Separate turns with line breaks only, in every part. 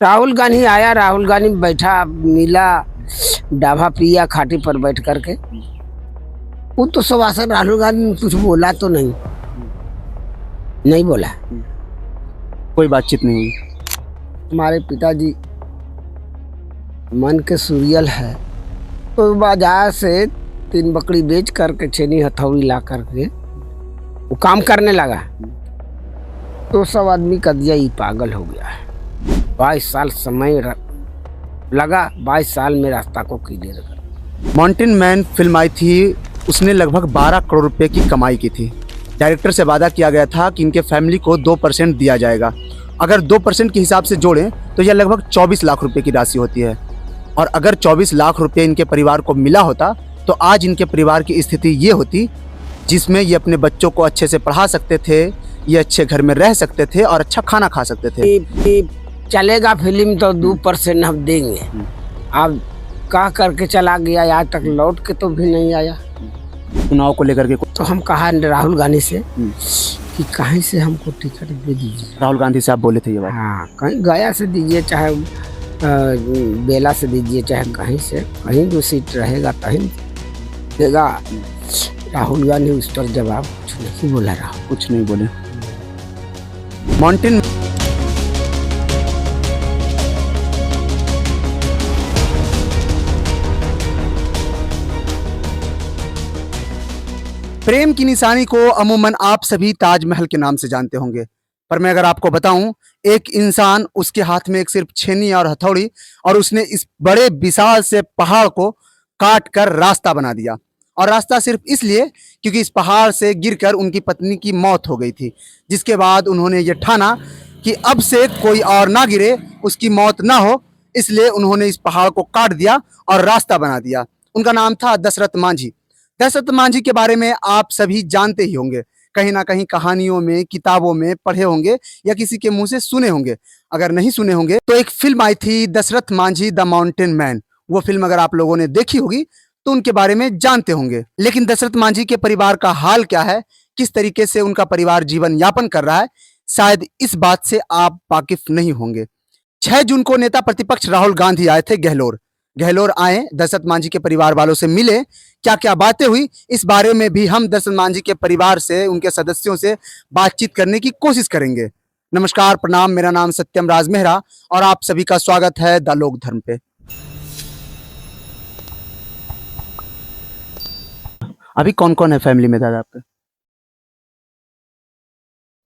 राहुल गांधी आया, राहुल गांधी बैठा, मिला, डाभा पिया खाटी पर बैठ करके। वो तो सवासन राहुल गांधी ने कुछ बोला तो नहीं, नहीं बोला।
कोई बातचीत नहीं हुई।
हमारे पिताजी मन के सूर्यल है, तो बाजार से 3 बकरी बेच करके छेनी हथौड़ी ला करके वो काम करने लगा। तो सब आदमी का दिया ही पागल हो गया है। 22 साल समय लगा, 22 साल में रास्ता को क्लियर कर।
माउंटेन मैन फिल्म आई थी, उसने लगभग 12 करोड़ रुपए की कमाई की थी। डायरेक्टर से वादा किया गया था कि इनके फैमिली को 2% दिया जाएगा। अगर 2% के हिसाब से जोड़ें तो यह लगभग 24 लाख रुपए की राशि होती है। और अगर 24 लाख रुपए इनके परिवार को मिला होता तो आज इनके परिवार की स्थिति ये होती जिसमें ये अपने बच्चों को अच्छे से पढ़ा सकते थे, ये अच्छे घर में रह सकते थे और अच्छा खाना खा सकते थे।
चलेगा फिल्म तो 2% हम देंगे। अब कह करके चला गया, आज तक लौट के तो भी नहीं आया।
चुनाव को लेकर के
तो हम कहा राहुल गांधी से कि कहीं से हमको टिकट दे दीजिए।
राहुल गांधी से आप बोले थे ये बात?
हाँ, कहीं गया से दीजिए, चाहे बेला से दीजिए, चाहे कहीं से, कहीं जो सीट रहेगा कहीं देगा। राहुल गांधी उस पर जवाब कुछ नहीं बोला। राहुल
कुछ नहीं बोले। माउंटेन प्रेम की निशानी को अमूमन आप सभी ताजमहल के नाम से जानते होंगे, पर मैं अगर आपको बताऊं, एक इंसान, उसके हाथ में एक सिर्फ छेनी और हथौड़ी, और उसने इस बड़े विशाल से पहाड़ को काट कर रास्ता बना दिया। और रास्ता सिर्फ इसलिए क्योंकि इस पहाड़ से गिरकर उनकी पत्नी की मौत हो गई थी, जिसके बाद उन्होंने ये ठाना कि अब से कोई और ना गिरे, उसकी मौत ना हो, इसलिए उन्होंने इस पहाड़ को काट दिया और रास्ता बना दिया। उनका नाम था दशरथ मांझी। दशरथ मांझी के बारे में आप सभी जानते ही होंगे, कहीं ना कहीं कहानियों में, किताबों में पढ़े होंगे या किसी के मुंह से सुने होंगे। अगर नहीं सुने होंगे तो एक फिल्म आई थी Dashrath Manjhi the mountain man. वो फिल्म अगर आप लोगों ने देखी होगी तो उनके बारे में जानते होंगे। लेकिन दशरथ मांझी के परिवार का हाल क्या है, किस तरीके से उनका परिवार जीवन यापन कर रहा है, शायद इस बात से आप वाकिफ नहीं होंगे। 6 जून को नेता प्रतिपक्ष राहुल गांधी आए थे गहलोर आए, दशरथ मांझी के परिवार वालों से मिले। क्या क्या बातें हुई, इस बारे में भी हम दशरथ मांझी के परिवार से, उनके सदस्यों से बातचीत करने की कोशिश करेंगे। नमस्कार, प्रणाम, मेरा नाम सत्यम राज मेहरा और आप सभी का स्वागत है द लोक धर्म पे। अभी कौन कौन है फैमिली में दादा आपके?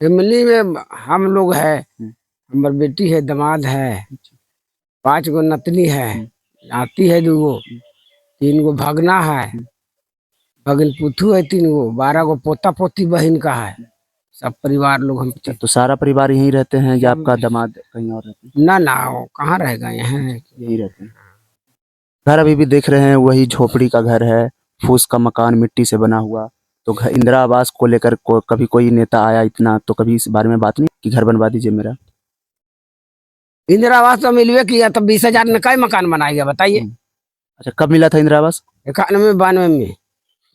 फैमिली में हम लोग है, हमारी बेटी है, दामाद है, 5 गो नतनी है, नाती है 2 गो, 3 गो भगना है, भगन पुथू है 3 गो, 12 गो पोता पोती बहन का है। सब परिवार लोग हम।
तो सारा परिवार यहीं रहते हैं या आपका दामाद कहीं और रहते हैं?
ना ना, वो कहाँ रहेगा, यहाँ
यहीं रहते हैं। घर अभी भी देख रहे हैं, वही झोपड़ी का घर है, फूस का मकान, मिट्टी से बना हुआ। तो घर, इंदिरा आवास को लेकर कभी कोई नेता आया इतना, तो कभी इस बारे में बात नहीं कि घर बनवा दीजिए मेरा?
इंदिरा आवास तो मिलवे किया, तो 20,000 में कई मकान बनाएगा बताइए।
अच्छा, कब मिला था इंदिरा आवास?
91-92 में।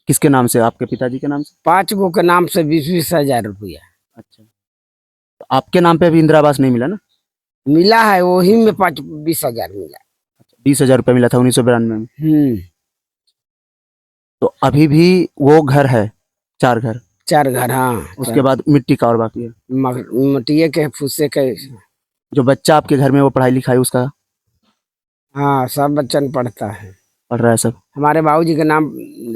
किसके नाम से? आपके पिताजी के नाम से?
5 गो के नाम से 20-20 हजार रुपया।
अच्छा, तो आपके नाम पे अभी इंदिरा आवास नहीं मिला ना?
मिला है, वही में 20 हजार मिला।
20,000 रुपये मिला था 1992 में। तो अभी भी वो घर है, 4 घर?
4 घर, हाँ।
उसके बाद मिट्टी का और बाकी है?
मटिए के, फूसे के।
जो बच्चा आपके घर में वो पढ़ाई लिखाई उसका?
हाँ, सब बच्चन पढ़ता है,
पढ़ रहा है सब?
हमारे बाबूजी के नाम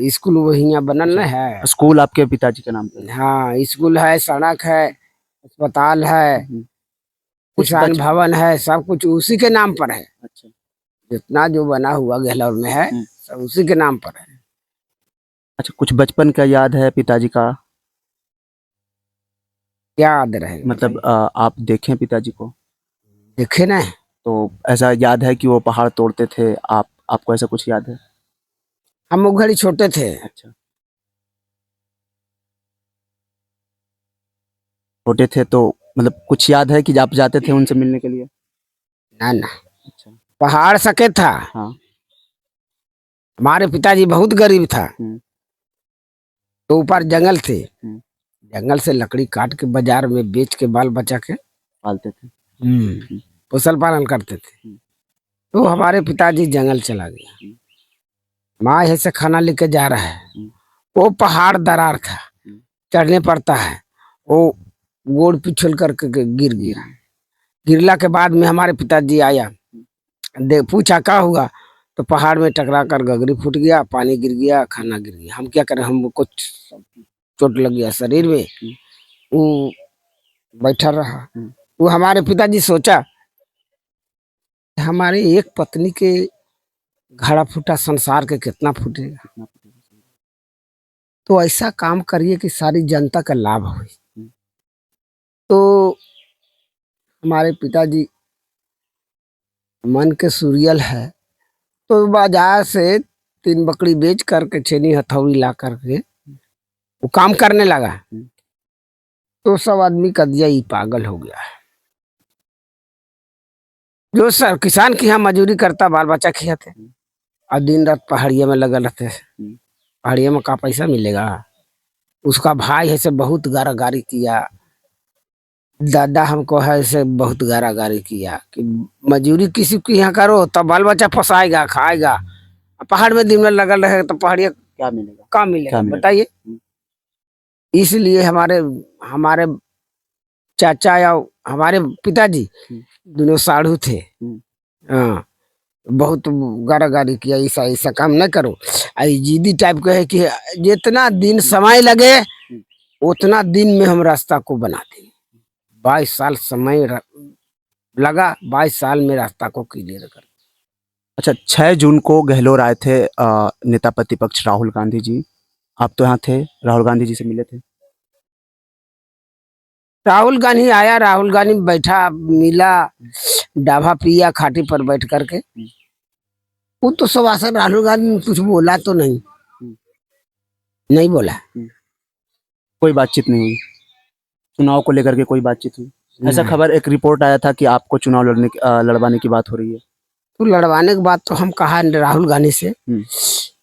स्कूल वही बनल न है।
स्कूल आपके पिताजी के नाम पे?
हाँ, स्कूल है, सड़क है, अस्पताल है, किसान भवन है, सब कुछ उसी के नाम पर है।
अच्छा,
जितना जो बना हुआ गहलोर में है सब उसी के नाम पर है।
अच्छा, कुछ बचपन का याद है पिताजी का?
क्या याद रहे,
मतलब आप देखें पिताजी को?
देखे ना,
तो ऐसा याद है कि वो पहाड़ तोड़ते थे, आपको ऐसा कुछ याद है?
हम वो घड़ी छोटे थे।
अच्छा, छोटे थे तो मतलब कुछ याद है कि आप जाते थे उनसे मिलने के लिए?
ना ना,
अच्छा,
पहाड़ सके था।
हाँ।
हमारे पिताजी बहुत गरीब था, तो ऊपर जंगल थे, जंगल से लकड़ी काट के बाजार में बेच के बाल बचा के
पालते थे।
फसल पालन करते थे। तो हमारे पिताजी जंगल चला गया, माँ ऐसे खाना लेके जा रहा है, वो पहाड़ दरार था, चढ़ने पड़ता है, वो गोड़ पिछल करके गिर गया। गिरला के बाद में हमारे पिताजी आया, पूछा क्या हुआ, तो पहाड़ में टकरा कर गगरी फूट गया, पानी गिर गया, खाना गिर गया। हम क्या करें, हम कुछ चोट लग गया शरीर में। वो बैठा रहा। वो हमारे पिताजी सोचा हमारे एक पत्नी के घड़ा फूटा, संसार के कितना फूटेगा। तो ऐसा काम करिए कि सारी जनता का लाभ हो। तो हमारे पिताजी मन के सूरियल है, तो बाजार से 3 बकरी बेच करके छेनी हथौड़ी ला करके वो काम करने लगा। तो सब आदमी का दिया ये पागल हो गया। जो सर किसान की यहाँ मजदूरी करता, बाल बच्चा खिलाते, और दिन रात पहाड़िया में लगा रहते। पहाड़िया में का पैसा मिलेगा। उसका भाई ऐसे बहुत गारागारी किया, दादा हमको है ऐसे बहुत गारागारी किया कि मजदूरी किसी की यहाँ करो तब बाल बच्चा फंसाएगा, खाएगा। पहाड़ में दिन में लगल रहे तो पहाड़िया
क्या मिलेगा,
क्या मिलेगा बताइए। इसलिए हमारे हमारे चाचा या हमारे पिताजी दोनों साधु थे। हाँ, बहुत गारागारी किया, ऐसा ऐसा काम न करो। जिद्दी टाइप का है कि जितना दिन समय लगे उतना दिन में हम रास्ता को बना देंगे। 22 साल समय लगा, 22 साल में रास्ता को क्लियर कर।
अच्छा, 6 जून को गहलोर आए थे नेता प्रतिपक्ष राहुल गांधी जी। आप तो यहाँ थे, राहुल गांधी जी से मिले थे?
राहुल गांधी आया, राहुल गांधी बैठा, मिला, डाभा पिया खाटी पर बैठ करके। वो तो सब आसर राहुल गांधी ने कुछ बोला तो नहीं, नहीं बोला।
कोई बातचीत नहीं हुई चुनाव को लेकर के? कोई बातचीत हुई? ऐसा खबर, एक रिपोर्ट आया था कि आपको चुनाव लड़वाने की बात हो रही है।
तो लड़वाने की बात तो हम कहा राहुल गांधी से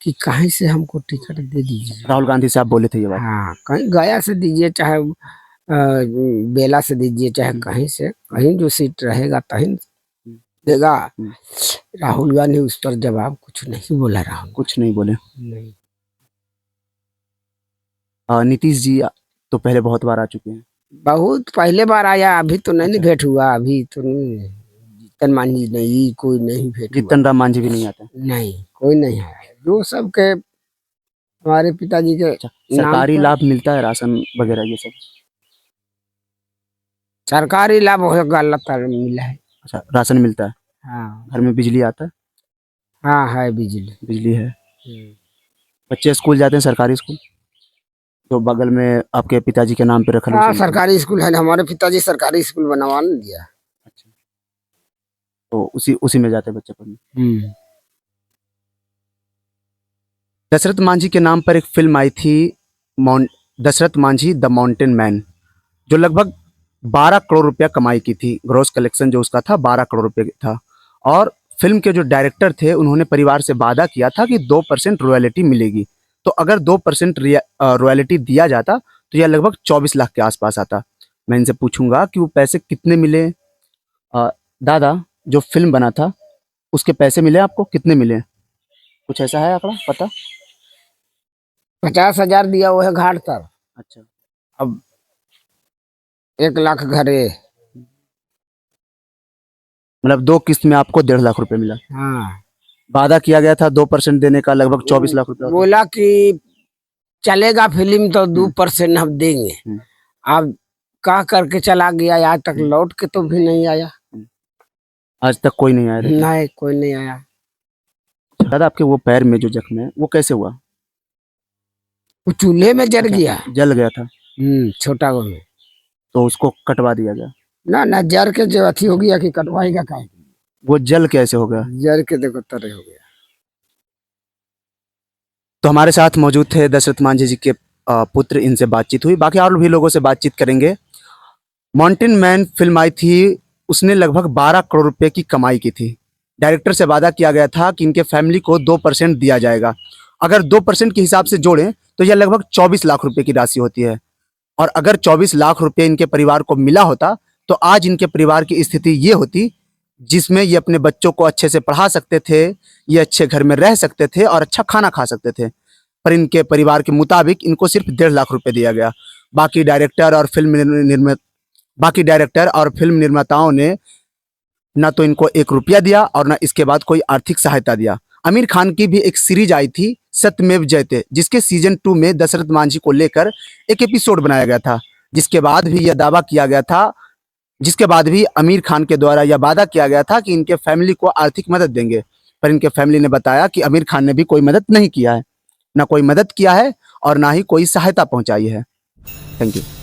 कि कहीं से हमको टिकट दे दीजिए।
राहुल गांधी से आप बोले थे ये बात?
हाँ, कहीं गया से दीजिए, चाहे बेला से दीजिए, चाहे कहीं से, कहीं जो सीट रहेगा कहीं देगा। राहुल गांधी उस पर जवाब कुछ नहीं बोला। राहुल
कुछ नहीं बोले?
नहीं।
नीतीश जी तो पहले बहुत बार आ चुके हैं।
बहुत पहले बार आया, अभी तो नहीं भेंट हुआ। अभी तो नहीं, जीतन मांझी नहीं, कोई नहीं भेंट हुआ।
जीतन राम मांझी भी नहीं आता?
नहीं, कोई नहीं आया। जो सब के हमारे पिताजी के
सरकारी लाभ मिलता है, राशन वगैरह ये सब?
सरकारी लाभ गलत मिला है।
अच्छा, राशन मिलता है?
हाँ।
घर में बिजली आता है?
हाँ है, बिजली
है। बच्चे स्कूल जाते हैं, सरकारी स्कूल तो बगल में आपके पिताजी के नाम पे रखा?
हाँ, सरकारी स्कूल है, हमारे पिताजी सरकारी स्कूल बनवा दिया।
अच्छा, तो उसी में जाते बच्चे पढ़ने। दशरथ मांझी के नाम पर एक फिल्म आई थी, Dashrath Manjhi the mountain man, जो लगभग 12 करोड़ रुपया कमाई की थी। ग्रॉस कलेक्शन जो उसका था 12 करोड़ रुपये था। और फिल्म के जो डायरेक्टर थे उन्होंने परिवार से वादा किया था कि 2% रॉयल्टी मिलेगी। तो अगर 2% रॉयल्टी दिया जाता तो यह लगभग 24 लाख के आसपास आता। मैं इनसे पूछूंगा कि वो पैसे कितने मिले। दादा, जो फिल्म बना था उसके पैसे मिले आपको? कितने मिले? कुछ ऐसा है आंकड़ा पता?
50,000 दिया वो है घाट तर।
अच्छा,
अब 1 लाख घरे।
मतलब 2 किस्त में आपको 1.5 लाख रुपए मिला।
हाँ,
वादा किया गया था 2% देने का, लगभग 24 लाख रुपए।
बोला कि चलेगा फिल्म तो 2% हम देंगे। अब कह करके चला गया, आज तक लौट के तो भी नहीं आया।
आज तक कोई नहीं आया?
नहीं, कोई नहीं आया।
दादा, आपके वो पैर में जो जख्म है वो कैसे हुआ?
वो चूल्हे में जल गया।
जल गया था?
छोटा वो में,
तो उसको कटवा दिया गया?
ना जर के जो अथी हो गया कि कटवाएगा का।
वो जल कैसे हो गया?
जर के देखो तरह हो गया।
तो हमारे साथ मौजूद थे दशरथ मांझी जी के पुत्र, इनसे बातचीत हुई। बाकी और भी लोगों से बातचीत करेंगे। माउंटेन मैन फिल्म आई थी, उसने लगभग 12 करोड़ रुपए की कमाई की थी। डायरेक्टर से वादा किया गया था कि इनके फैमिली को 2% दिया जाएगा। अगर 2% के हिसाब से जोड़ें तो यह लगभग 24 लाख रुपए की राशि होती है। और अगर 24 लाख रुपए इनके परिवार को मिला होता तो आज इनके परिवार की स्थिति ये होती जिसमें ये अपने बच्चों को अच्छे से पढ़ा सकते थे, ये अच्छे घर में रह सकते थे और अच्छा खाना खा सकते थे। पर इनके परिवार के मुताबिक इनको सिर्फ 1.5 लाख रुपए दिया गया। बाकी डायरेक्टर और फिल्म निर्माताओं ने ना तो इनको 1 रुपया दिया और ना इसके बाद कोई आर्थिक सहायता दिया। आमिर खान की भी एक सीरीज आई थी सत्यमेव जयते, जिसके सीजन 2 में दशरथ मांझी को लेकर एक एपिसोड बनाया गया था, जिसके बाद भी आमिर खान के द्वारा यह वादा किया गया था कि इनके फैमिली को आर्थिक मदद देंगे। पर इनके फैमिली ने बताया कि आमिर खान ने भी कोई मदद नहीं किया है, ना कोई मदद किया है और ना ही कोई सहायता पहुंचाई है। Thank you.